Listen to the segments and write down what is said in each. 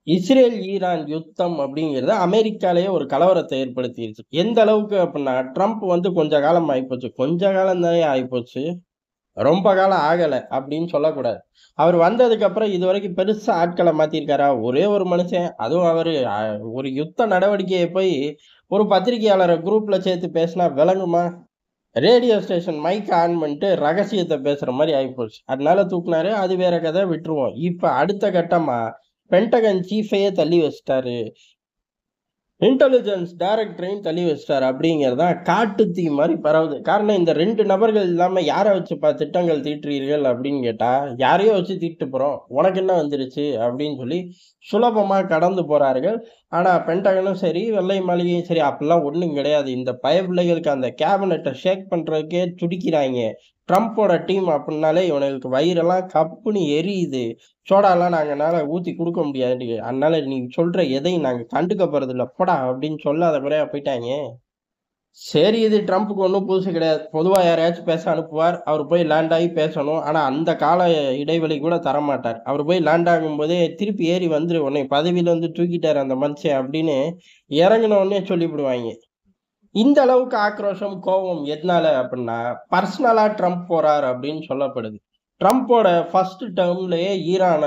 Israel, Iran யுத்தம் அப்படிங்கிறது அமெரிக்காலயே ஒரு கலவரத்த ஏற்படுத்திருச்சு. எந்த அளவுக்கு அப்டின்னா, ட்ரம்ப் வந்து கொஞ்ச காலம் ஆயிப்போச்சு. கொஞ்ச காலம் தானே ஆயிப்போச்சு. ரொம்ப காலம் ஆகல அப்படின்னு சொல்லக்கூடாது. அவர் வந்ததுக்கு அப்புறம் இதுவரைக்கும் பெருசா ஆட்கள மாத்திருக்காரா? ஒரே ஒரு மனுஷன். அதுவும் அவரு ஒரு யுத்த நடவடிக்கைய போய் ஒரு பத்திரிக்கையாளர குரூப்ல சேர்த்து பேசினா விளங்குமா? ரேடியோ ஸ்டேஷன் மைக் ஆன் பண்ணிட்டு ரகசியத்த பேசுற மாரி ஆயிப்போச்சு. அதனால தூக்குனாரு. அது வேற கதை விட்டுருவோம். இப்ப அடுத்த கட்டமா பென்டகன் சீஃப்பையே தள்ளி வச்சுட்டாரு. இன்டெலிஜென்ஸ் டைரக்டரையும் தள்ளி வச்சுட்டாரு அப்படிங்கிறது தான் காட்டுத் தீ மாரி பரவுது. காரணம் இந்த 2 நபர்கள் இல்லாம யார வச்சுப்பா திட்டங்கள் தீட்டுறீர்கள் அப்படின்னு கேட்டா, யாரையோ வச்சு தீட்டு போறோம். உனக்கு என்ன வந்துருச்சு? அப்படின்னு சொல்லி சுலபமா கடந்து போறார்கள். ஆனா பென்டகனும் சரி, வெள்ளை மாளிகையும் சரி அப்படிலாம் ஒண்ணும் கிடையாது. இந்த பயப்பிள்ளைகளுக்கு அந்த கேபினட்ட ஷேக் பண்றதுக்கே துடிக்கிறாய்ங்க. ட்ரம்போட டீம் அப்படின்னாலே இவனுங்களுக்கு வயிறெல்லாம் கப்புன்னு எரியுது. சோடாலாம் நாங்கனால ஊத்தி குடுக்க முடியாது. அதனால நீ சொல்ற எதையும் நாங்க கண்டுக்க போறதில்ல. போடா! அப்படின்னு சொல்லாத குறையா போயிட்டாய்ங்க. சரி இது ட்ரம்ப்க்கு ஒண்ணும் புதுசு கிடையாது. பொதுவா யாரையாச்சும் பேச அனுப்புவார். அவரு போய் லேண்ட் ஆகி பேசணும். ஆனா அந்த கால இடைவெளி கூட தரமாட்டார். அவரு போய் லேண்ட் ஆகும்போதே திருப்பி ஏறி வந்துரு உன்னைய பதவியிலருந்து தூக்கிட்டாரு அந்த மனுஷன் அப்படின்னு இறங்குன உடனே சொல்லிப்புடுவாய்ங்க. இந்த அளவுக்கு ஆக்ரோஷம், கோவம் எதனால அப்டின்னா, பர்சனலா ட்ரம்ப் போறார் அப்படின்னு சொல்லப்படுது. ட்ரம்போட ஃபர்ஸ்ட் டெர்ம்லயே ஈரான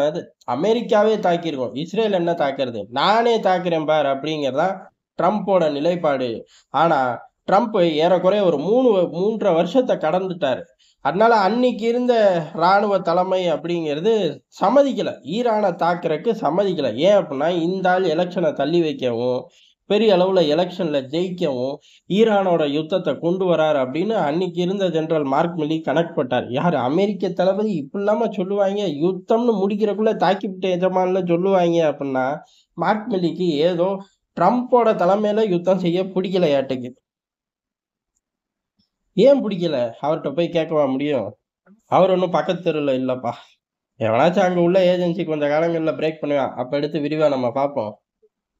அமெரிக்காவே தாக்கியிருக்கும். இஸ்ரேல் என்ன தாக்குறது? நானே தாக்குறேன் பார் அப்படிங்கிறது தான் ட்ரம்போட நிலைப்பாடு. ஆனா, ட்ரம்ப் ஏறக்குறைய ஒரு 3 வருஷத்த கடந்துட்டாரு. அதனால அன்னைக்கு இருந்த ராணுவ தலைமை அப்படிங்கிறது சம்மதிக்கல. ஈரான தாக்குறக்கு சம்மதிக்கல. ஏன் அப்டின்னா, இந்த ஆள் எலக்ஷன தள்ளி வைக்கவும், பெரிய அளவுல எலக்ஷன்ல ஜெயிக்கவும், ஈரானோட யுத்தத்த கொண்டு வராரு அப்படின்னு அன்னைக்கு இருந்த ஜெனரல் மார்க் மில்லி கணக்கு போட்டார். யாரு? அமெரிக்க தளபதி இப்படிலாமா சொல்லுவாய்ங்க? யுத்தம்னு முடிக்கிறக்குள்ள தாக்கிப்புட்டு எஜமான்ல சொல்லுவாய்ங்க அப்படின்னா, மார்க் மில்லிக்கு ஏதோ ட்ரம்போட தலைமையில யுத்தம் செய்ய பிடிக்கலையாட்டுக்கு. ஏன் பிடிக்கல? அவர்ட்ட போய் கேட்கவா முடியும்? அவர் ஒண்ணும் பக்கத்து தெருவுல இல்லப்பா. எவனாச்சும் அங்க உள்ள ஏஜென்சி கொஞ்ச காலங்கள்ல பிரேக் பண்ணுவான். அப்ப எடுத்து விரிவா நம்ம பார்ப்போம்.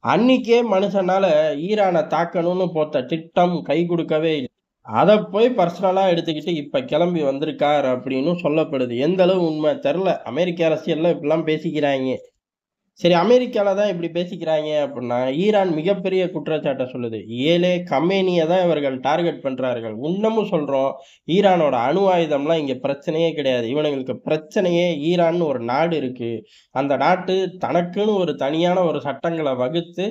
அன்னைக்கே மனுஷனால ஈரான தாக்கணும்னு போட்ட திட்டம் கை குடுக்கவே இல்ல. அத போய் பர்சனலா எடுத்துக்கிட்டு இப்ப கிளம்பி வந்திருக்கார் அப்படின்னு சொல்லப்படுது. எந்த அளவு உண்மை தெரியல. அமெரிக்க அரசியல்ல இப்படிலாம் பேசிக்கிறாய்ங்க. சரி அமெரிக்கால தான் இப்படி பேசிக்கிறாய்ங்க அப்படின்னா, ஈரான் மிகப்பெரிய குற்றச்சாட்ட சொல்லுது. கமேனிய தான் இவர்கள் டார்கெட் பண்றார்கள். இன்னமும் சொல்றோம், ஈரானோட அணு ஆயுதம்லாம் இங்க பிரச்சனையே கிடையாது. இவனுங்களுக்கு பிரச்சனையே ஈரான்னு ஒரு நாடு இருக்கு. அந்த நாட்டு தனக்குன்னு ஒரு தனியான ஒரு சட்டங்கள வகுத்து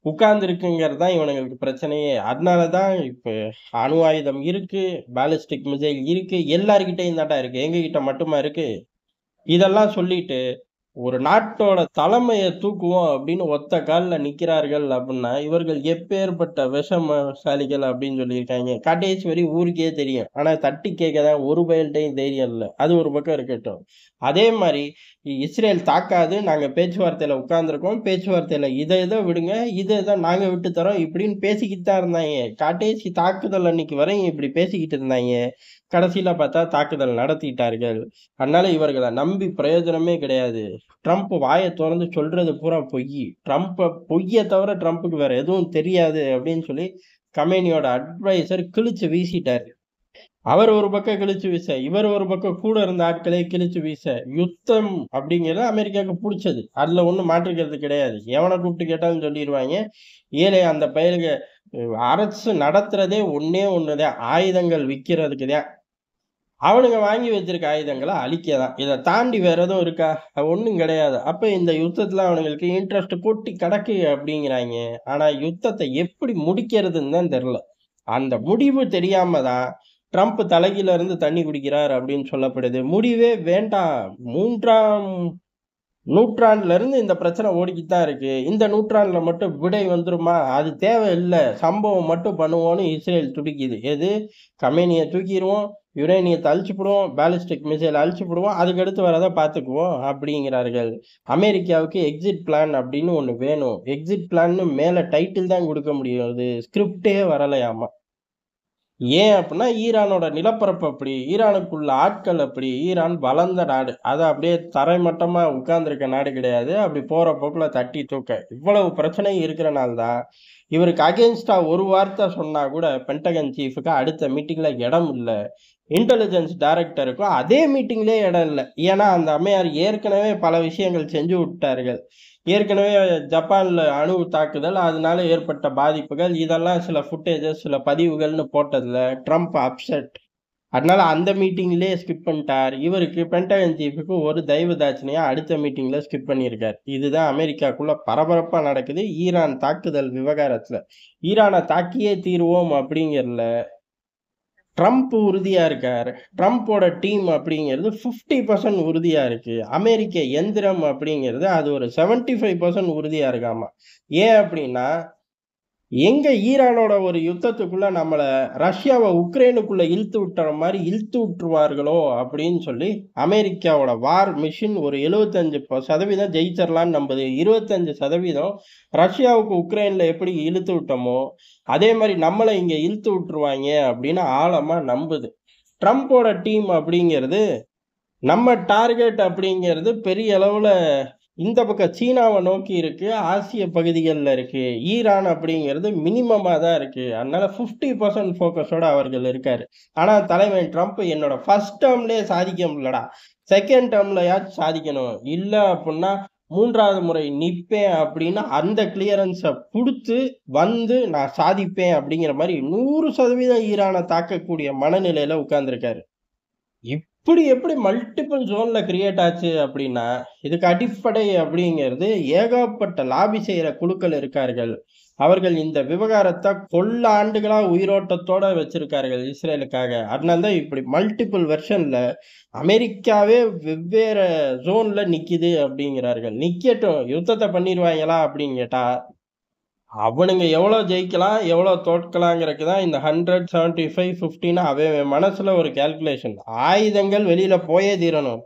உட்கார்ந்திருக்குங்கிறது தான் இவனுங்களுக்கு பிரச்சனையே. அதனால தான் இப்ப அணு ஆயுதம் இருக்கு, பாலிஸ்டிக் மிசைல் இருக்கு, எல்லார்கிட்டயும் தான்டா இருக்கு. எங்ககிட்ட மட்டுமா இருக்கு? இதெல்லாம் சொல்லிட்டு ஒரு நாட்டோட தலைமைய தூக்குவோம் அப்படின்னு ஒத்த கால்ல நிக்கிறார்கள் அப்படின்னா, இவர்கள் எப்பேர்ப்பட்ட விஷமசாலிகள் அப்படின்னு சொல்லியிருக்காய்ங்க. கடைசி வரை ஊருக்கே தெரியும். ஆனா தட்டி கேட்க தான் ஒரு பயல்ட்டயும் தைரியம் இல்ல. அது ஒரு பக்கம் இருக்கட்டும். அதே மாரி இஸ்ரேல் தாக்காது. நாங்க பேச்சுவார்த்தையில உட்கார்ந்துருக்கோம். பேச்சுவார்த்தையில இத இத விடுங்க. இத இத நாங்க விட்டு தர்றோம். இப்படின்னு பேசிக்கிட்டு தான் இருந்தாய்ங்க. கடைசி தாக்குதல் அன்னைக்கு வரையும் இப்படி பேசிக்கிட்டு இருந்தாய்ங்க. கடைசியில பார்த்தா தாக்குதல் நடத்திட்டார்கள். அதனால இவர்கள நம்பி பிரயோஜனமே கிடையாது. ட்ரம்ப் வாய தொறந்து சொல்றது பூரா பொய்யி. பொய்ய தவிர ட்ரம்ப்புக்கு வேற எதுவும் தெரியாது அப்படின்னு சொல்லி கமேனியோட அட்வைசர் கிழிச்சு வீசிட்டாரு. அவர் ஒரு பக்கம் கிழிச்சு வீச, இவர் ஒரு பக்கம் கூட இருந்த ஆட்களே கிழிச்சு வீச, யுத்தம் அப்படிங்கிறது அமெரிக்காவுக்கு புடிச்சது. அதுல ஒண்ணும் மாற்று கருத்து கிடையாது. எவன கூப்பிட்டு கேட்டாலும் சொல்லிருவாய்ங்க. அந்த பயலுக அரசு நடத்துறதே ஒண்ணே ஒண்ணுதான். ஆயுதங்கள் விக்கிறதுக்கு தான். அவனுங்க வாங்கி வச்சிருக்க ஆயுதங்கள அழிக்க தான். இத தாண்டி வேற எதுவும் இருக்கா? ஒண்ணும் கிடையாது. அப்ப இந்த யுத்தத்துல அவனுங்களுக்கு இன்ட்ரெஸ்ட் கொட்டி கிடக்கு அப்படிங்கிறாய்ங்க. ஆனா யுத்தத்த எப்படி முடிக்கிறதுன்னு தான் தெரியல. அந்த முடிவு தெரியாம தான் ட்ரம்ப் தலைகீழ இருந்து தண்ணி குடிக்கிறார் அப்படின்னு சொல்லப்படுது. முடிவே வேண்டாம். 3ஆம் நூற்றாண்டுல இருந்து இந்த பிரச்சனை ஓடிக்கிட்டு தான் இருக்கு. இந்த நூற்றாண்டுல மட்டும் விடை வந்துருமா? அது தேவையில்ல. சம்பவம் மட்டும் பண்ணுவோம்னு இஸ்ரேல் துடிக்குது. எது? கமேனிய தூக்கிருவோம், யுரேனியத்த அழிச்சுப்புடுவோம், பாலிஸ்டிக் மிசைல் அழிச்சுப்புடுவோம். அதுக்கடுத்து வரத பார்த்துக்குவோம் அப்படிங்கிறார்கள். அமெரிக்காவுக்கு எக்ஸிட் பிளான் அப்படின்னு ஒண்ணு வேணும். எக்ஸிட் பிளான்னு மேல டைட்டில் தான் குடுக்க முடியும். அது ஸ்கிரிப்டே வரலையாமா. ஏன் அப்டின்னா, ஈரானோட நிலப்பரப்பு அப்படி, ஈரானுக்குள்ள ஆட்கள் அப்படி, ஈரான் வளர்ந்த நாடு. அது அப்படியே தரைமட்டமா உட்கார்ந்திருக்க நாடு கிடையாது. அப்படி போற போக்குல தட்டி தூக்க. இவ்வளவு பிரச்சனை இருக்கிறனால தான், இவருக்கு அகைன்ஸ்டா ஒரு வார்த்தை சொன்னா கூட பென்டகன் சீஃப்க்கு அடுத்த மீட்டிங்ல இடம் இல்ல. இன்டெலிஜென்ஸ் டைரக்டருக்கும் அதே மீட்டிங்லயே இடம் இல்ல. ஏன்னா, அந்த அம்மையார் ஏற்கனவே பல விஷயங்கள் செஞ்சு விட்டார்கள். ஏற்கனவே ஜப்பான்ல அணு தாக்குதல், அதனால ஏற்பட்ட பாதிப்புகள், இதெல்லாம் சில ஃபுட்டேஜஸ், சில பதிவுகள்னு போட்டதுல ட்ரம்ப் அப்செட். அதனால அந்த மீட்டிங்லயே ஸ்கிப் பண்ணிட்டார். இவருக்கு பென்டகன் சீஃப்‌க்கு ஒரு தயவு தாட்சணியா அடுத்த மீட்டிங்ல ஸ்கிப் பண்ணியிருக்கார். இதுதான் அமெரிக்காக்குள்ள பரபரப்பா நடக்குது. ஈரான் தாக்குதல் விவகாரத்துல. ஈரான தாக்கியே தீருவோம் அப்படிங்கிறதுல ட்ரம்ப் உறுதியா இருக்காரு. ட்ரம்போட டீம் அப்படிங்கிறது 50% உறுதியா இருக்கு. அமெரிக்க எந்திரம் அப்படிங்கிறது அது ஒரு 75% உறுதியா இருக்காமா. ஏன் அப்படின்னா, எங்க ஈரானோட ஒரு யுத்தத்துக்குள்ள நம்மள ரஷ்யாவ உக்ரைனுக்குள்ள இழுத்து விட்டுற மாரி இழுத்து விட்டுருவார்களோ அப்படின்னு சொல்லி அமெரிக்காவோட வார் மிஷின் ஒரு 75% ஜெயிச்சிடலாம்னு நம்புது. 25% ரஷ்யாவுக்கு உக்ரைன்ல எப்படி இழுத்து விட்டோமோ அதே மாதிரி நம்மளை இங்க இழுத்து விட்டுருவாங்க அப்படின்னு ஆழமா நம்புது. ட்ரம்போட டீம் அப்படிங்கிறது நம்ம டார்கெட் அப்படிங்கிறது பெரிய அளவுல இந்த பக்கம் சீனாவை நோக்கி இருக்கு, ஆசிய பகுதிகளில் இருக்கு. ஈரான் அப்படிங்கிறது மினிமமா தான் இருக்கு. அதனால 50% ஃபோக்கஸோட அவர்கள் இருக்காரு. ஆனா தலைமை ட்ரம்ப் என்னோட ஃபர்ஸ்ட் டேர்ம்லயே சாதிக்க முடியலடா, செகண்ட் டேர்ம்லயாச்சும் சாதிக்கணும், இல்ல அப்படின்னா 3வது முறை நிப்பேன் அப்படின்னு அந்த கிளியரன்ஸை கொடுத்து வந்து நான் சாதிப்பேன் அப்படிங்கிற மாதிரி 100% ஈரானை தாக்கக்கூடிய மனநிலையில உட்கார்ந்துருக்காரு. இப்படி எப்படி மல்டிபிள் ஜோன்ல கிரியேட் ஆச்சு அப்படின்னா, இதுக்கு அடிப்படை அப்படிங்கிறது ஏகப்பட்ட லாபி செய்யற குழுக்கள் இருக்கார்கள். அவர்கள் இந்த விவகாரத்தை கொள்ளாண்டுகளா உயிரோட்டத்தோட வச்சிருக்கார்கள் இஸ்ரேலுக்காக. அதனால தான் இப்படி மல்டிபிள் வெர்ஷன்ல அமெரிக்காவே வெவ்வேறு ஜோன்ல நிக்குது அப்படிங்கிறார்கள். நிக்கட்டும், யுத்தத்தை பண்ணிடுவாங்களா அப்படின்னு கேட்டா, அவனுங்க எவ்வளோ ஜெயிக்கலாம், எவ்வளோ தோற்கலாங்கிறதுக்கு தான் இந்த 100, 75, 50ன்னு அவன் மனசுல ஒரு கால்குலேஷன். ஆயுதங்கள் வெளியில போயே தீரணும்.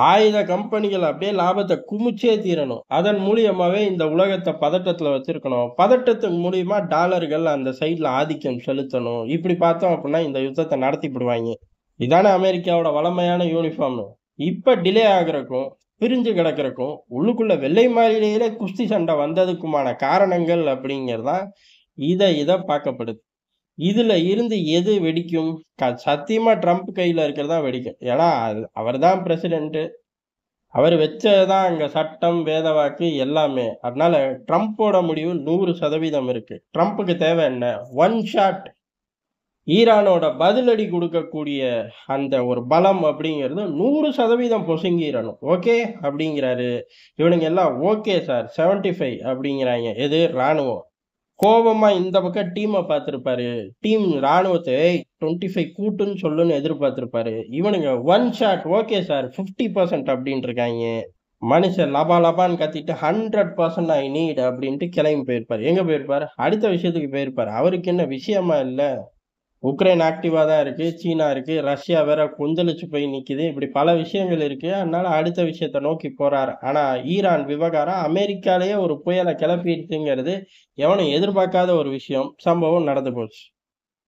ஆயுத கம்பெனிகள் அப்படியே லாபத்தை குமிச்சே தீரணும். அதன் மூலியமாவே இந்த உலகத்தை பதட்டத்துல வச்சிருக்கணும். பதட்டத்தின் மூலியமா டாலர்கள் அந்த சைடுல ஆதிக்கம் செலுத்தணும். இப்படி பார்த்தோம் அப்படின்னா இந்த யுத்தத்தை நடத்திப்பிடுவாங்க. இதானே அமெரிக்காவோட வளமையான யூனிஃபார்ம். இப்ப டிலே ஆகுறக்கும், பிரிஞ்சு கிடக்கிறக்கும், உள்ளுக்குள்ள வெள்ளை மாளிகையிலே குஸ்தி சண்டை வந்ததுக்குமான காரணங்கள் அப்படிங்கிறதான் இத பார்க்கப்படுது. இதுல இருந்து எது வெடிக்கும்? சத்தியமா ட்ரம்ப் கையில இருக்கிறது தான் வெடிக்கும். ஏன்னா அவர்தான் பிரசிடென்ட். அவர் வச்சதுதான் அங்க சட்டம், வேத வாக்கு எல்லாமே. அதனால ட்ரம்போட முடிவு 100% இருக்கு. ட்ரம்ப்புக்கு தேவை என்ன? One shot. ஈரானோட பதிலடி கொடுக்கக்கூடிய அந்த ஒரு பலம் அப்படிங்கிறது 100% பொசுங்கிடணும். ஓகே அப்படிங்கிறாரு. இவனுங்க எல்லாம் ஓகே சார் 75 அப்படிங்கிறாங்க. எது? ராணுவம். கோபமா இந்த பக்கம் டீமை பார்த்திருப்பாரு. டீம் ராணுவத்தை 25 கூட்டுன்னு சொல்லுன்னு எதிர்பார்த்திருப்பாரு. இவனுங்க ஒன் ஷாட் ஓகே சார் 50% அப்படின்ட்டு இருக்காங்க. மனுஷன் லபா லபான்னு கத்திட்டு 100% ஐ நீட் அப்படின்ட்டு கிளம்பி போயிருப்பாரு. எங்க போயிருப்பாரு? அடுத்த விஷயத்துக்கு போயிருப்பாரு. அவருக்கு என்ன விஷயமா இல்ல? உக்ரைன் ஆக்டிவா தான் இருக்கு, சீனா இருக்கு, ரஷ்யா வேற கொந்தளிச்சு போய் நிக்குது. இப்படி பல விஷயங்கள் இருக்கு. அதனால அடுத்த விஷயத்த நோக்கி போறாரு. ஆனா ஈரான் விவகாரம் அமெரிக்காலேயே ஒரு புயலை கிளப்பிடுச்சுங்கிறது எவனும் எதிர்பார்க்காத ஒரு விஷயம். சம்பவம் நடந்து போச்சு.